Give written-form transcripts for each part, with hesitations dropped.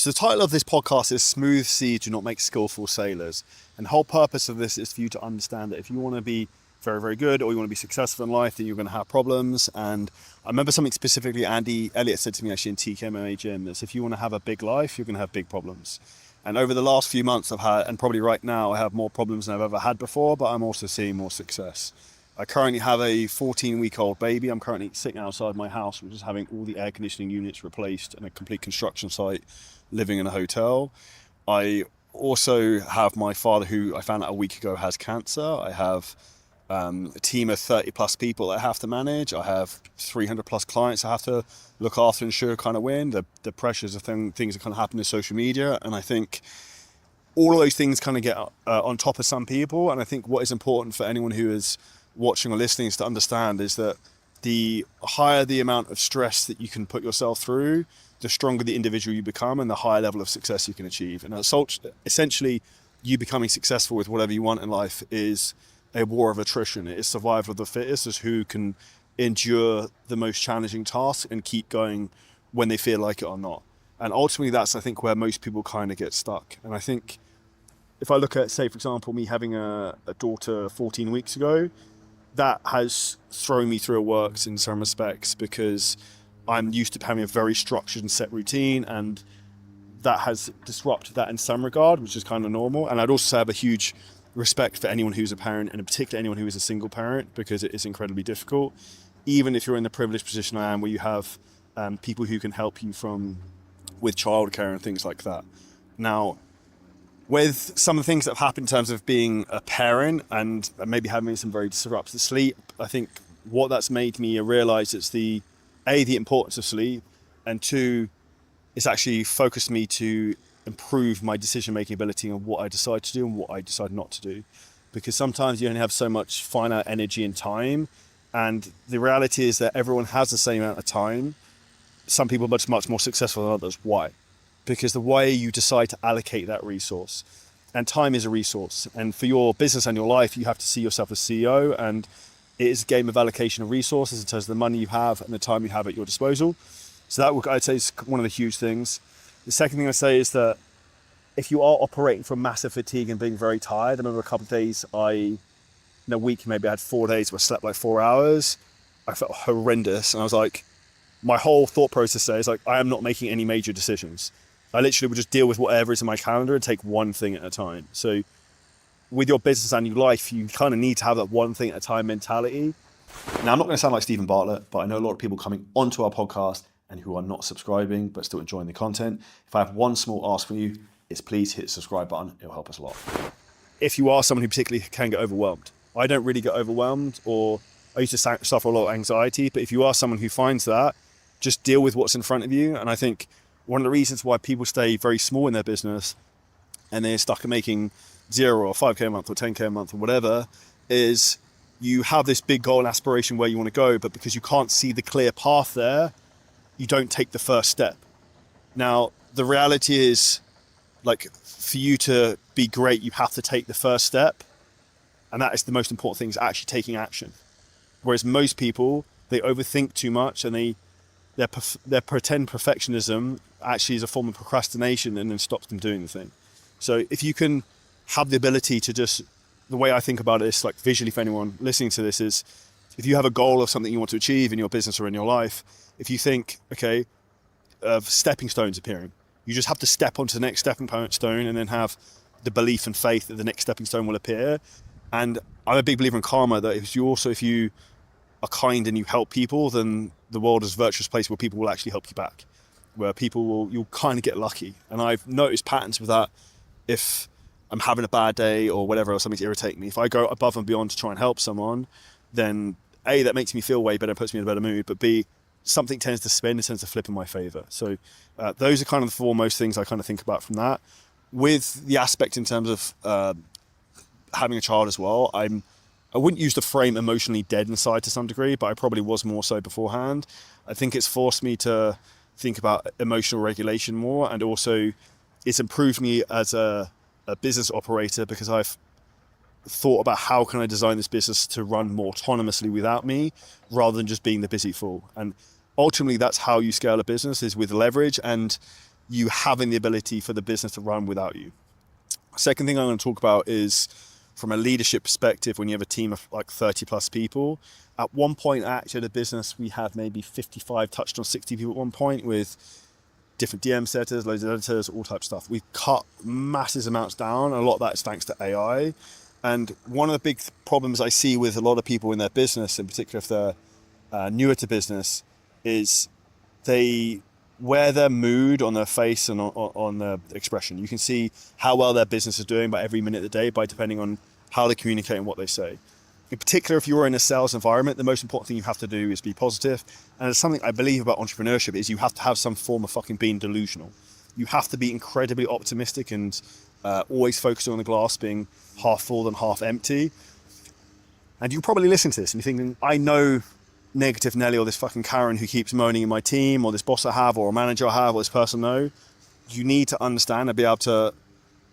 So the title of this podcast is Smooth Seas Do Not Make Skillful Sailors. And the whole purpose of this is for you to understand that if you want to be very, very good or you want to be successful in life, then you're going to have problems. And I remember something specifically Andy Elliott said to me actually in TKMA Gym, is if you want to have a big life, you're going to have big problems. And over the last few months I've had, and probably right now, I have more problems than I've ever had before, but I'm also seeing more success. I currently have a 14-week-old baby. I'm currently sitting outside my house, which is having all the air conditioning units replaced and a complete construction site, living in a hotel. I also have my father, who I found out a week ago has cancer. I have a team of 30 plus people that I have to manage. I have 300 plus clients I have to look after and ensure kind of win. The pressures of things that kind of happen in social media. And I think all of those things kind of get on top of some people. And I think what is important for anyone who is watching or listening is to understand is that the higher the amount of stress that you can put yourself through, the stronger the individual you become and the higher level of success you can achieve. And essentially, you becoming successful with whatever you want in life is a war of attrition. It is survival of the fittest, as who can endure the most challenging tasks and keep going when they feel like it or not. And ultimately, that's, I think, where most people kind of get stuck. And I think if I look at, say, for example, me having a daughter 14 weeks ago, that has thrown me through a works in some respects, because I'm used to having a very structured and set routine, and that has disrupted that in some regard, which is kind of normal. And I'd also have a huge respect for anyone who's a parent, and in particular anyone who is a single parent, because it is incredibly difficult, even if you're in the privileged position I am, where you have people who can help you with childcare and things like that. Now, with some of the things that have happened in terms of being a parent and maybe having some very disrupted sleep, I think what that's made me realize is the importance of sleep, and two, it's actually focused me to improve my decision-making ability on what I decide to do and what I decide not to do. Because sometimes you only have so much finite energy and time, and the reality is that everyone has the same amount of time. Some people are much more successful than others. Why? Because the way you decide to allocate that resource, and time is a resource, and for your business and your life you have to see yourself as CEO, and it is a game of allocation of resources in terms of the money you have and the time you have at your disposal. So that, I'd say, is one of the huge things. The second thing I say is that if you are operating from massive fatigue and being very tired, I remember a couple of days in a week, maybe I had 4 days where I slept like 4 hours. I felt horrendous, and I was like, my whole thought process there is like, I am not making any major decisions. I literally would just deal with whatever is in my calendar and take one thing at a time. So with your business and your life, you kind of need to have that one thing at a time mentality. Now, I'm not going to sound like Stephen Bartlett, but I know a lot of people coming onto our podcast and who are not subscribing but still enjoying the content. If I have one small ask from you, it's please hit the subscribe button. It'll help us a lot. If you are someone who particularly can get overwhelmed, I don't really get overwhelmed, or I used to suffer a lot of anxiety, but if you are someone who finds that, just deal with what's in front of you. And I think one of the reasons why people stay very small in their business and they're stuck at making 0 or 5K a month or 10K a month or whatever, is you have this big goal and aspiration where you want to go, but because you can't see the clear path there, you don't take the first step. Now, the reality is, like, for you to be great, you have to take the first step. And that is the most important thing, is actually taking action. Whereas most people, they overthink too much, and their pretend perfectionism actually is a form of procrastination and then stops them doing the thing. So if you can have the ability to just, the way I think about it is, like, visually for anyone listening to this, is if you have a goal of something you want to achieve in your business or in your life, if you think, okay, of stepping stones appearing, you just have to step onto the next stepping stone and then have the belief and faith that the next stepping stone will appear. And I'm a big believer in karma, that if you are kind and you help people, then the world is a virtuous place where people will actually help you back, where you'll kind of get lucky. And I've noticed patterns with that. If I'm having a bad day or whatever, or something's irritating me, if I go above and beyond to try and help someone, then A, that makes me feel way better, puts me in a better mood, but B, something tends to spin, it tends to flip in my favor. So those are kind of the foremost things I kind of think about from that. With the aspect in terms of having a child as well, I wouldn't use the frame emotionally dead inside to some degree, but I probably was more so beforehand. I think it's forced me to think about emotional regulation more, and also it's improved me as a business operator, because I've thought about how can I design this business to run more autonomously without me, rather than just being the busy fool. And ultimately, that's how you scale a business, is with leverage. And you having the ability for the business to run without you. Second thing I'm going to talk about is from a leadership perspective, when you have a team of like 30 plus people. At one point, actually, the business, we had maybe 55, touched on 60 people at one point with different DM setters, loads of editors, all types of stuff. We've cut massive amounts down. A lot of that is thanks to AI. And one of the big problems I see with a lot of people in their business, in particular if they're newer to business, is they wear their mood on their face and on their expression. You can see how well their business is doing by every minute of the day by depending on how they communicate and what they say. In particular, if you're in a sales environment, the most important thing you have to do is be positive. And it's something I believe about entrepreneurship is you have to have some form of fucking being delusional. You have to be incredibly optimistic and always focusing on the glass being half full and half empty. And you probably listen to this and you're thinking, I know negative Nelly or this fucking Karen who keeps moaning in my team, or this boss I have, or a manager I have, or this person I know. You need to understand and be able to,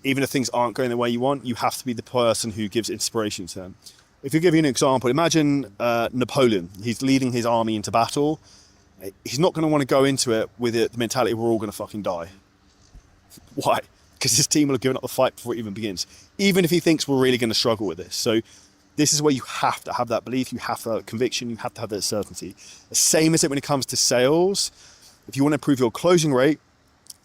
even if things aren't going the way you want, you have to be the person who gives inspiration to them. If you give you an example, imagine Napoleon. He's leading his army into battle. He's not going to want to go into it with the mentality we're all going to fucking die. Why? Because his team will have given up the fight before it even begins, even if he thinks we're really going to struggle with this. So this is where you have to have that belief, you have to have that conviction, you have to have that certainty. The same as it when it comes to sales. If you want to improve your closing rate,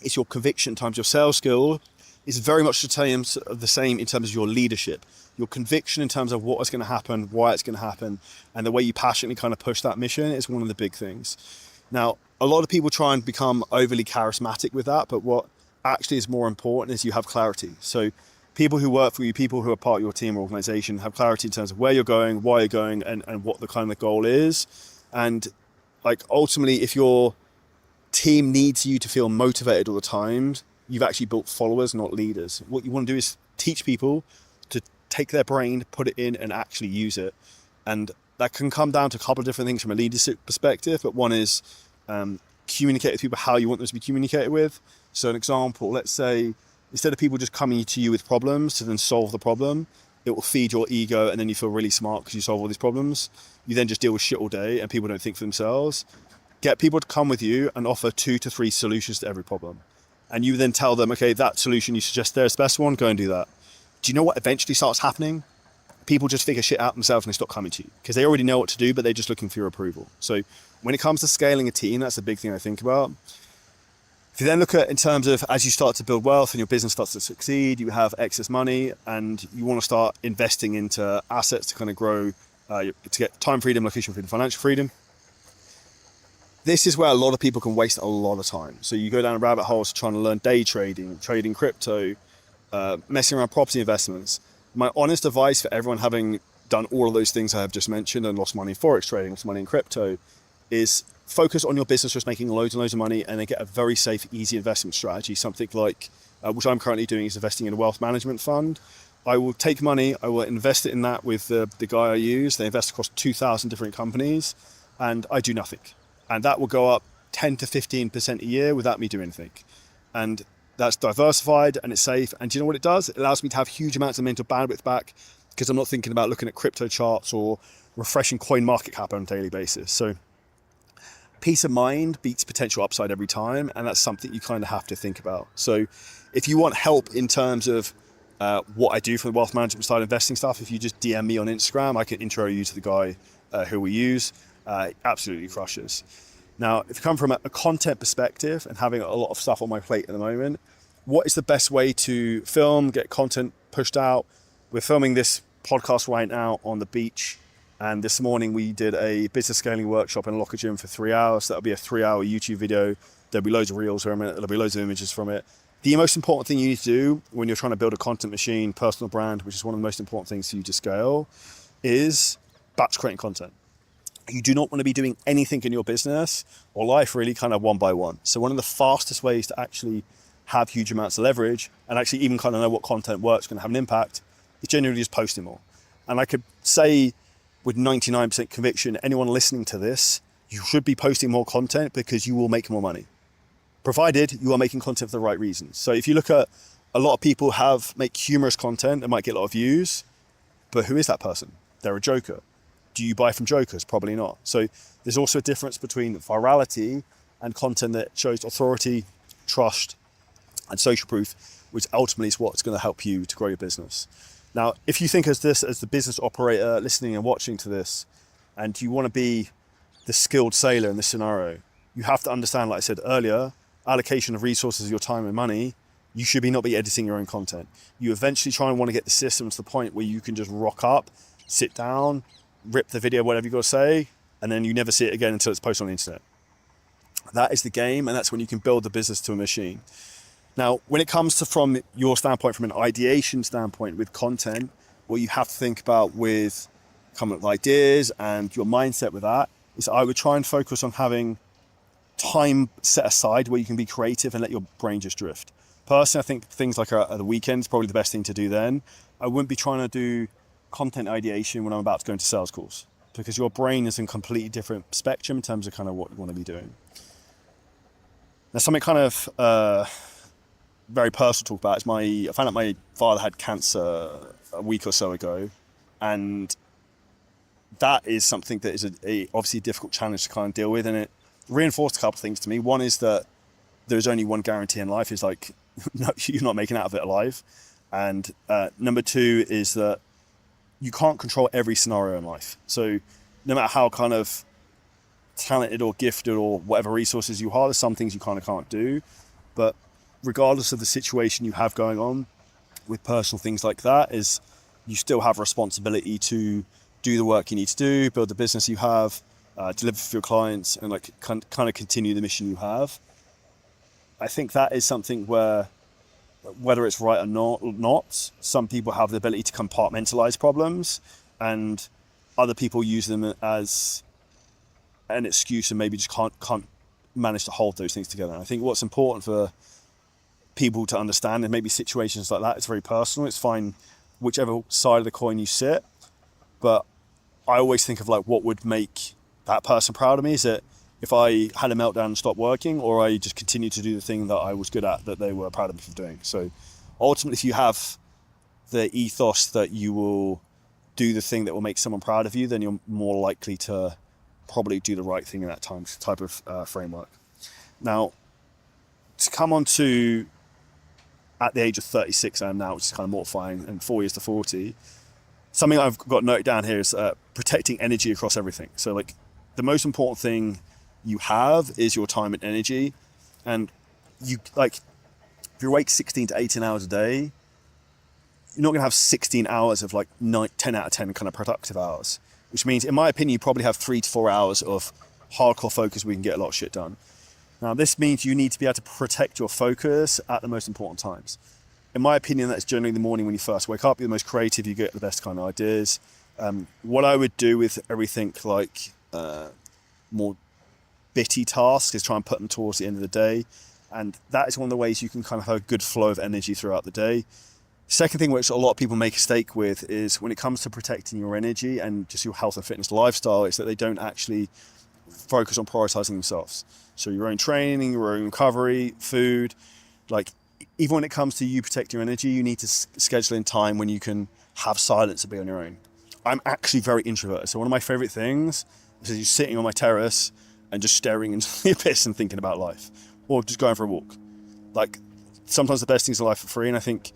it's your conviction times your sales skill. It's very much the same in terms of your leadership. Your conviction in terms of what is going to happen, why it's going to happen, and the way you passionately kind of push that mission is one of the big things. Now, a lot of people try and become overly charismatic with that, but what actually is more important is you have clarity. So people who work for you, people who are part of your team or organization have clarity in terms of where you're going, why you're going, and what the kind of goal is. And like ultimately, if your team needs you to feel motivated all the time, you've actually built followers, not leaders. What you want to do is teach people to take their brain, put it in, and actually use it. And that can come down to a couple of different things from a leadership perspective, but one is communicate with people how you want them to be communicated with. So an example, let's say, instead of people just coming to you with problems to then solve the problem, it will feed your ego and then you feel really smart because you solve all these problems. You then just deal with shit all day and people don't think for themselves. Get people to come with you and offer 2 to 3 solutions to every problem. And you then tell them, okay, that solution you suggest there is the best one, go and do that. Do you know what eventually starts happening? People just figure shit out themselves and they stop coming to you because they already know what to do, but they're just looking for your approval. So when it comes to scaling a team, that's a big thing I think about. If you then look at in terms of as you start to build wealth and your business starts to succeed, you have excess money and you want to start investing into assets to kind of grow, to get time freedom, location freedom, financial freedom. This is where a lot of people can waste a lot of time. So you go down rabbit holes trying to learn day trading, trading crypto, messing around property investments. My honest advice for everyone having done all of those things I have just mentioned and lost money in forex trading, lost money in crypto, is focus on your business just making loads and loads of money and then get a very safe, easy investment strategy. Something like, which I'm currently doing, is investing in a wealth management fund. I will take money, I will invest it in that with the guy I use. They invest across 2,000 different companies and I do nothing. And that will go up 10 to 15% a year without me doing anything. And that's diversified and it's safe. And do you know what it does? It allows me to have huge amounts of mental bandwidth back because I'm not thinking about looking at crypto charts or refreshing coin market cap on a daily basis. So peace of mind beats potential upside every time. And that's something you kind of have to think about. So if you want help in terms of what I do for the wealth management side investing stuff, if you just DM me on Instagram, I can intro you to the guy who we use. Absolutely crushes. Now, if you come from a content perspective and having a lot of stuff on my plate at the moment, what is the best way to film, get content pushed out? We're filming this podcast right now on the beach. And this morning we did a business scaling workshop in Allocate gym for 3 hours. That'll be a 3-hour YouTube video. There'll be loads of reels from it. There'll be loads of images from it. The most important thing you need to do when you're trying to build a content machine, personal brand, which is one of the most important things for you to scale, is batch creating content. You do not want to be doing anything in your business or life really kind of one by one. So one of the fastest ways to actually have huge amounts of leverage and actually even kind of know what content works, going to have an impact, is generally just posting more. And I could say with 99% conviction, anyone listening to this, you should be posting more content because you will make more money, provided you are making content for the right reasons. So if you look at a lot of people make humorous content and might get a lot of views, but who is that person? They're a joker. Do you buy from jokers? Probably not. So there's also a difference between virality and content that shows authority, trust, and social proof, which ultimately is what's going to help you to grow your business. Now, if you think as the business operator listening and watching to this, and you want to be the skilled sailor in this scenario, you have to understand, like I said earlier, allocation of resources, your time and money. You should not be editing your own content. You eventually try and want to get the system to the point where you can just rock up, sit down, rip the video, whatever you got to say, and then you never see it again until it's posted on the internet. That is the game, and that's when you can build the business to a machine. Now, when it comes to from your standpoint, from an ideation standpoint with content, what you have to think about with coming up with ideas and your mindset with that is I would try and focus on having time set aside where you can be creative and let your brain just drift. Personally, I think things like the weekend is probably the best thing to do then. I wouldn't be trying to do content ideation when I'm about to go into sales calls, because your brain is in a completely different spectrum in terms of kind of what you want to be doing. Now, something kind of very personal to talk about is I found out my father had cancer a week or so ago, and that is something that is obviously a difficult challenge to kind of deal with, and it reinforced a couple of things to me. One is that there's only one guarantee in life, is like, no, you're not making out of it alive. And number two is that you can't control every scenario in life. So no matter how kind of talented or gifted or whatever resources you have, there's some things you kind of can't do. But regardless of the situation you have going on with personal things like that, is you still have responsibility to do the work you need to do, build the business you have, deliver for your clients, and like kind of continue the mission you have. I think that is something where, whether it's right or not, some people have the ability to compartmentalize problems, and other people use them as an excuse and maybe just can't manage to hold those things together. And I think what's important for people to understand, and maybe situations like that, it's very personal. It's fine whichever side of the coin you sit, but I always think of like what would make that person proud of me. Is it if I had a meltdown and stopped working, or I just continued to do the thing that I was good at, that they were proud of me for doing? So ultimately, if you have the ethos that you will do the thing that will make someone proud of you, then you're more likely to probably do the right thing in that type of framework. Now, to come on to at the age of 36 I am now, which is kind of mortifying, and 4 years to 40, something I've got noted down here is protecting energy across everything. So like the most important thing you have is your time and energy. And you like, if you're awake 16 to 18 hours a day, you're not going to have 16 hours of like 10 out of 10 kind of productive hours, which means, in my opinion, you probably have 3 to 4 hours of hardcore focus where you can get a lot of shit done. Now, this means you need to be able to protect your focus at the most important times. In my opinion, that's generally the morning when you first wake up. You're the most creative, you get the best kind of ideas. What I would do with everything like more bitty tasks is try and put them towards the end of the day. And that is one of the ways you can kind of have a good flow of energy throughout the day. Second thing, which a lot of people make a mistake with, is when it comes to protecting your energy and just your health and fitness lifestyle, is that they don't actually focus on prioritizing themselves. So your own training, your own recovery, food, like even when it comes to you protecting your energy, you need to schedule in time when you can have silence to be on your own. I'm actually very introverted. So one of my favorite things is just sitting on my terrace and just staring into the abyss and thinking about life, or just going for a walk. Like sometimes the best things in life are free. And I think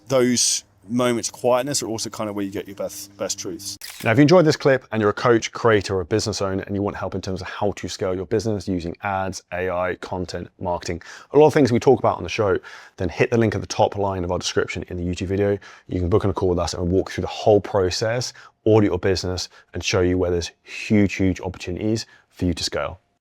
those moments of quietness are also kind of where you get your best truths. Now, if you enjoyed this clip and you're a coach, creator, or a business owner, and you want help in terms of how to scale your business using ads, AI, content, marketing, a lot of things we talk about on the show, then hit the link at the top line of our description in the YouTube video. You can book on a call with us and we'll walk through the whole process, audit your business, and show you where there's huge opportunities for you to scale.